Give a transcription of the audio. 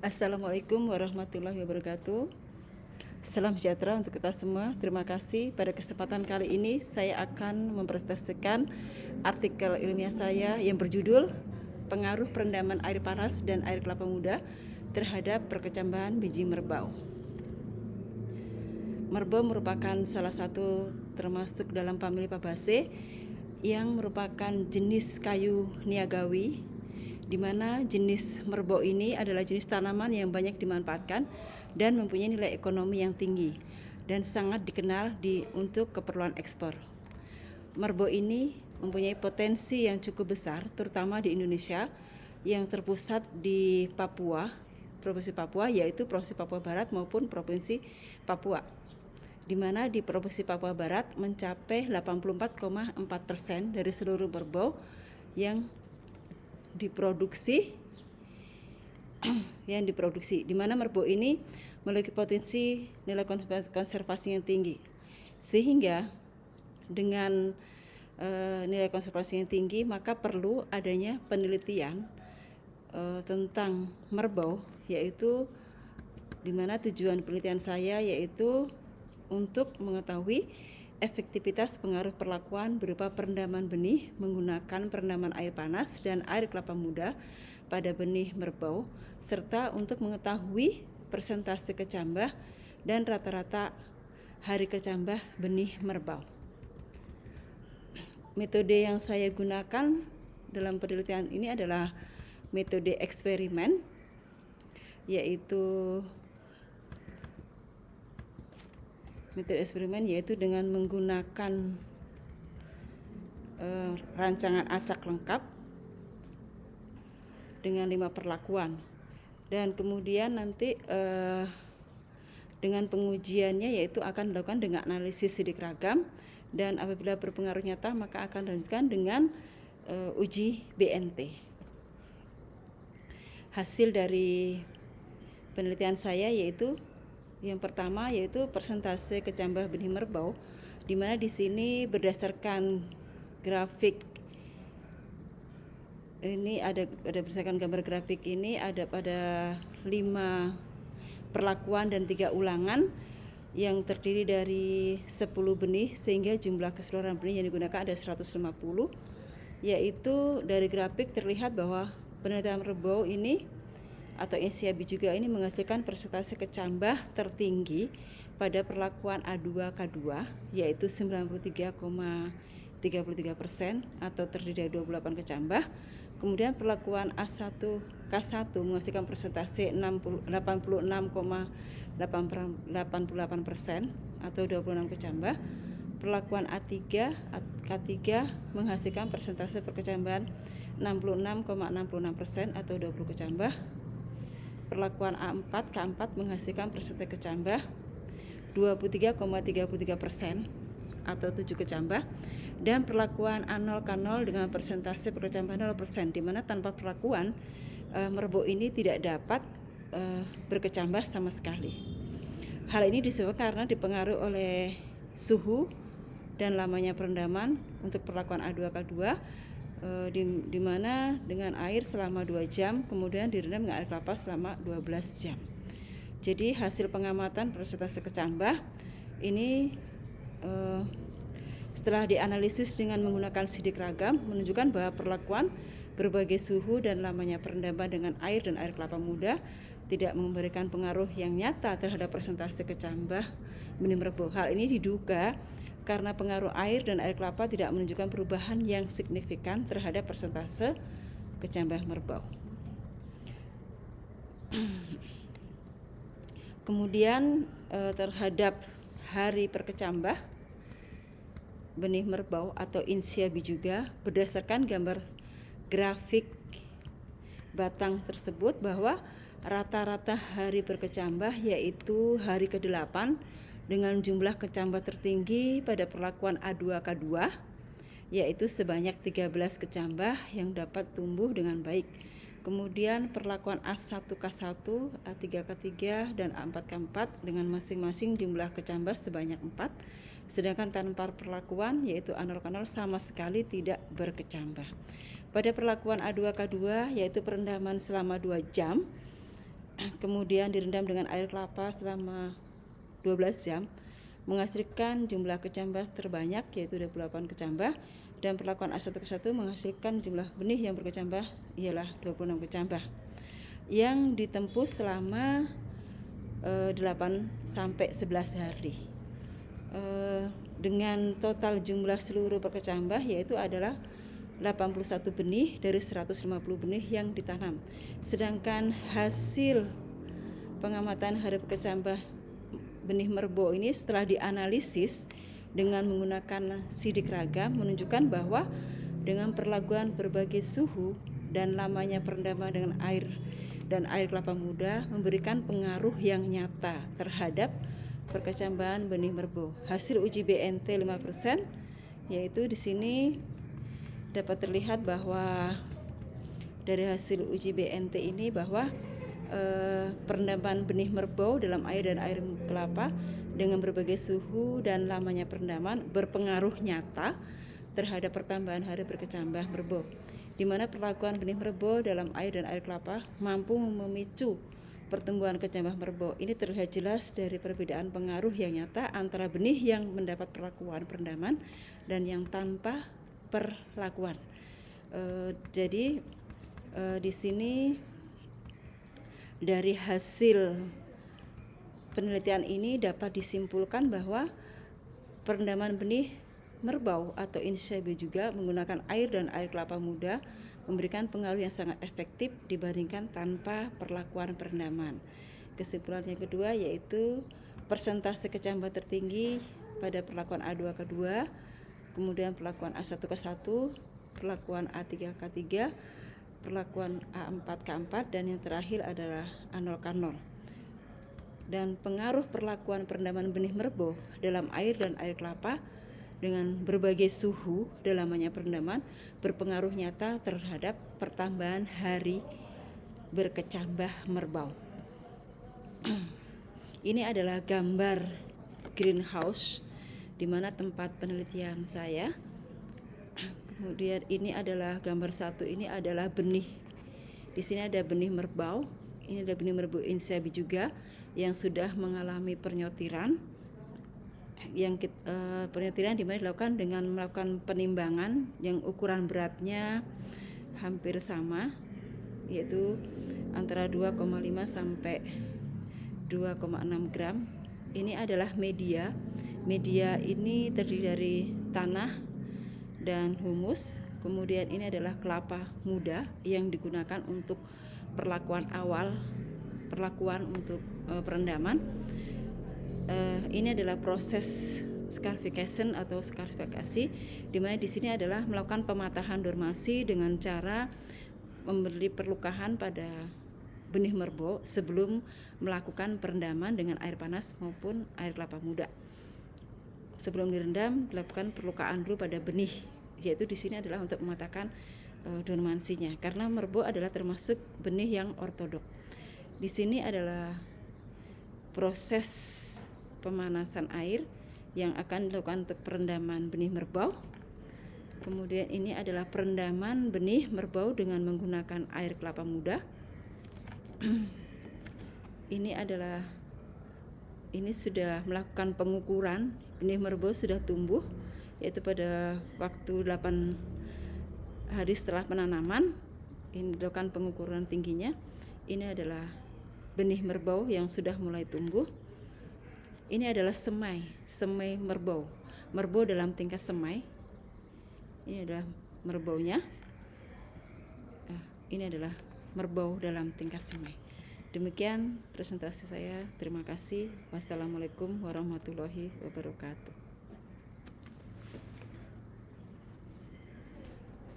Assalamualaikum warahmatullahi wabarakatuh. Salam sejahtera untuk kita semua. Terima kasih. Pada kesempatan kali ini saya akan mempresentasikan artikel ilmiah saya yang berjudul Pengaruh Perendaman Air Panas dan Air Kelapa Muda terhadap Perkecambahan Biji Merbau. Merbau merupakan salah satu termasuk dalam famili Fabaceae yang merupakan jenis kayu niagawi, di mana jenis merbau ini adalah jenis tanaman yang banyak dimanfaatkan dan mempunyai nilai ekonomi yang tinggi dan sangat dikenal untuk keperluan ekspor. Merbau ini mempunyai potensi yang cukup besar, terutama di Indonesia yang terpusat di Papua, Provinsi Papua, yaitu Provinsi Papua Barat maupun Provinsi Papua, di mana di Provinsi Papua Barat mencapai 84,4% dari seluruh merbau yang diproduksi, di mana merbau ini memiliki potensi nilai konservasi yang tinggi, sehingga dengan nilai konservasi yang tinggi maka perlu adanya penelitian tentang merbau, yaitu di mana tujuan penelitian saya yaitu untuk mengetahui efektivitas pengaruh perlakuan berupa perendaman benih menggunakan perendaman air panas dan air kelapa muda pada benih merbau, serta untuk mengetahui persentase kecambah dan rata-rata hari kecambah benih merbau. Metode yang saya gunakan dalam penelitian ini adalah metode eksperimen, yaitu dengan menggunakan rancangan acak lengkap dengan 5 perlakuan, dan kemudian nanti dengan pengujiannya yaitu akan dilakukan dengan analisis sidik ragam, dan apabila berpengaruh nyata maka akan dilanjutkan dengan uji BNT. Hasil dari penelitian saya yaitu yang pertama yaitu persentase kecambah benih merbau, di mana di sini berdasarkan grafik ini ada berdasarkan gambar grafik ini ada pada 5 perlakuan dan 3 ulangan yang terdiri dari 10 benih, sehingga jumlah keseluruhan benih yang digunakan ada 150. Yaitu dari grafik terlihat bahwa penelitian merbau ini atau Insiabi juga ini menghasilkan persentase kecambah tertinggi pada perlakuan A2K2 yaitu 93,33% atau terdiri dari 28 kecambah. Kemudian perlakuan A1K1 menghasilkan persentase 86,88% atau 26 kecambah. Perlakuan A3K3 menghasilkan persentase perkecambahan 66,66% atau 20 kecambah. Perlakuan A4K4 menghasilkan persentase kecambah 23,33% atau 7 kecambah, dan perlakuan A0K0 dengan persentase perkecambahan 0%, di mana tanpa perlakuan merbau ini tidak dapat berkecambah sama sekali. Hal ini disebabkan karena dipengaruhi oleh suhu dan lamanya perendaman. Untuk perlakuan A2K2 di mana dengan air selama 2 jam, kemudian direndam dengan air kelapa selama 12 jam. Jadi hasil pengamatan persentase kecambah ini setelah dianalisis dengan menggunakan sidik ragam menunjukkan bahwa perlakuan berbagai suhu dan lamanya perendaman dengan air dan air kelapa muda tidak memberikan pengaruh yang nyata terhadap persentase kecambah benih merbau. Hal ini diduga karena pengaruh air dan air kelapa tidak menunjukkan perubahan yang signifikan terhadap persentase kecambah merbau. Kemudian terhadap hari perkecambah benih merbau atau Insiabi juga, berdasarkan gambar grafik batang tersebut bahwa rata-rata hari berkecambah yaitu hari ke-8 dengan jumlah kecambah tertinggi pada perlakuan A2K2 yaitu sebanyak 13 kecambah yang dapat tumbuh dengan baik. Kemudian perlakuan A1K1, A3K3 dan A4K4 dengan masing-masing jumlah kecambah sebanyak 4, sedangkan tanpa perlakuan yaitu A0K0 sama sekali tidak berkecambah. Pada perlakuan A2K2 yaitu perendaman selama 2 jam kemudian direndam dengan air kelapa selama 12 jam, menghasilkan jumlah kecambah terbanyak yaitu 28 kecambah, dan perlakuan A1K1 menghasilkan jumlah benih yang berkecambah ialah 26 kecambah yang ditempuh selama 8 sampai 11 hari. Dengan total jumlah seluruh perkecambah yaitu adalah 81 benih dari 150 benih yang ditanam. Sedangkan hasil pengamatan hari perkecambah benih merbau ini setelah dianalisis dengan menggunakan sidik ragam menunjukkan bahwa dengan perlakuan berbagai suhu dan lamanya perendaman dengan air dan air kelapa muda memberikan pengaruh yang nyata terhadap perkecambahan benih merbau. Hasil uji BNT 5%, yaitu di sini dapat terlihat bahwa dari hasil uji BNT ini bahwa perendaman benih merbau dalam air dan air kelapa dengan berbagai suhu dan lamanya perendaman berpengaruh nyata terhadap pertambahan hari berkecambah merbau, di mana perlakuan benih merbau dalam air dan air kelapa mampu memicu pertumbuhan kecambah merbau. Ini terlihat jelas dari perbedaan pengaruh yang nyata antara benih yang mendapat perlakuan perendaman dan yang tanpa perlakuan. Jadi di sini dari hasil penelitian ini dapat disimpulkan bahwa perendaman benih merbau atau Insia juga menggunakan air dan air kelapa muda memberikan pengaruh yang sangat efektif dibandingkan tanpa perlakuan perendaman. Kesimpulan yang kedua yaitu persentase kecambah tertinggi pada perlakuan A2K2, kemudian perlakuan A1K1, perlakuan A3K3, perlakuan A4K4, dan yang terakhir adalah A0K0. Dan pengaruh perlakuan perendaman benih merbau dalam air dan air kelapa dengan berbagai suhu dan lamanya perendaman berpengaruh nyata terhadap pertambahan hari berkecambah merbau. Ini adalah gambar greenhouse di mana tempat penelitian saya. Kemudian ini adalah gambar satu, ini adalah benih. Di sini ada benih merbau. Ini ada benih merbau Insia juga yang sudah mengalami pernyotiran. Pernyotiran dimana dilakukan dengan melakukan penimbangan yang ukuran beratnya hampir sama, yaitu antara 2,5 sampai 2,6 gram. Ini adalah media. Media ini terdiri dari tanah dan humus. Kemudian ini adalah kelapa muda yang digunakan untuk perlakuan awal, perlakuan untuk perendaman. Ini adalah proses scarification atau scarifikasi, di mana di sini adalah melakukan pematahan dormasi dengan cara memberi perlukahan pada benih merbau sebelum melakukan perendaman dengan air panas maupun air kelapa muda. Sebelum direndam dilakukan perlukaan dulu pada benih, yaitu di sini adalah untuk mematahkan dormansinya, karena merbau adalah termasuk benih yang ortodok. Di sini adalah proses pemanasan air yang akan dilakukan untuk perendaman benih merbau. Kemudian ini adalah perendaman benih merbau dengan menggunakan air kelapa muda. Ini sudah melakukan pengukuran benih merbau sudah tumbuh, yaitu pada waktu 8 hari setelah penanaman. Ini dilakukan pengukuran tingginya. Ini adalah benih merbau yang sudah mulai tumbuh. Ini adalah semai merbau dalam tingkat semai. Ini adalah merbaunya. Ini adalah merbau dalam tingkat semai. Demikian presentasi saya. Terima kasih. Wassalamualaikum warahmatullahi wabarakatuh.